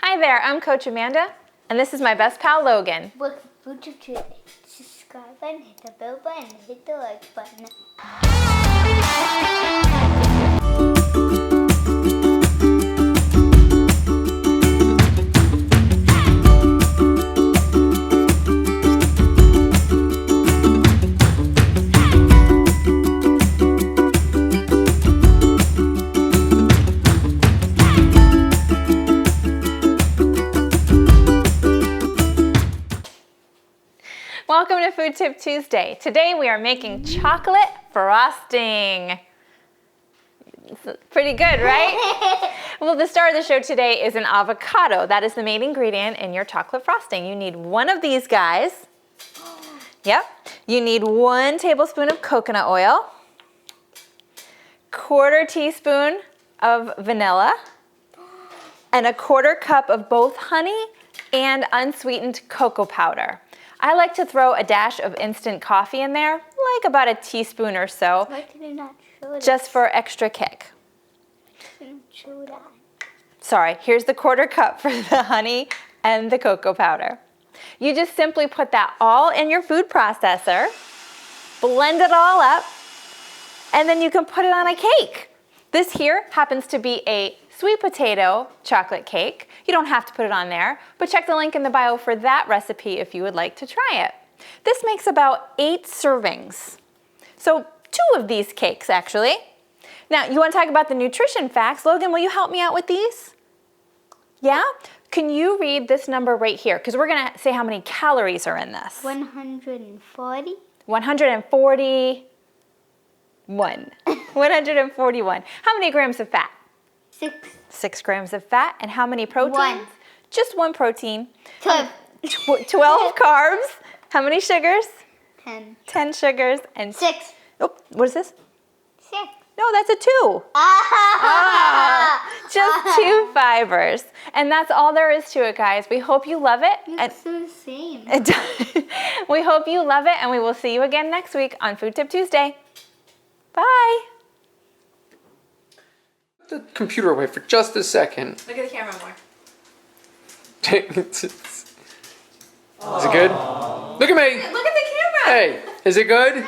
Hi there, I'm Coach Amanda, and this is my best pal Logan. Welcome to Food Tip. Subscribe button, hit the bell button, hit the like button. Welcome to Food Tip Tuesday. Today we are making chocolate frosting. It's pretty good, right? Well, the star of the show today is an avocado. That is the main ingredient in your chocolate frosting. You need one of these guys. Yep. You need 1 tablespoon of coconut oil, 1/4 teaspoon of vanilla, and 1/4 cup of both honey and unsweetened cocoa powder. I like to throw a dash of instant coffee in there, like about a teaspoon or so, Why did you not show that? just for extra kick. Show that. Sorry, here's the 1/4 cup for the honey and the cocoa powder. You just simply put that all in your food processor, blend it all up, and then you can put it on a cake. This here happens to be a sweet potato chocolate cake. You don't have to put it on there, but check the link in the bio for that recipe if you would like to try it. This makes about 8 servings. So 2 of these cakes, actually. Now, you want to talk about the nutrition facts. Logan, will you help me out with these? Yeah? Can you read this number right here? Because we're going to say how many calories are in this. 140. 141. 141. How many grams of fat? 6. 6 grams of fat. And how many proteins? 1. Just 1 protein. 12. 12 carbs. How many sugars? 10. 10 sugars. And 6. Oh, what is this? 6. No, that's a 2. Just 2 fibers. And that's all there is to it, guys. We hope you love it. It's the same. We hope you love it, and we will see you again next week on Food Tip Tuesday. Bye. Put the computer away for just a second. Look at the camera more. Is it good? Look at me! Look at the camera. Hey, is it good?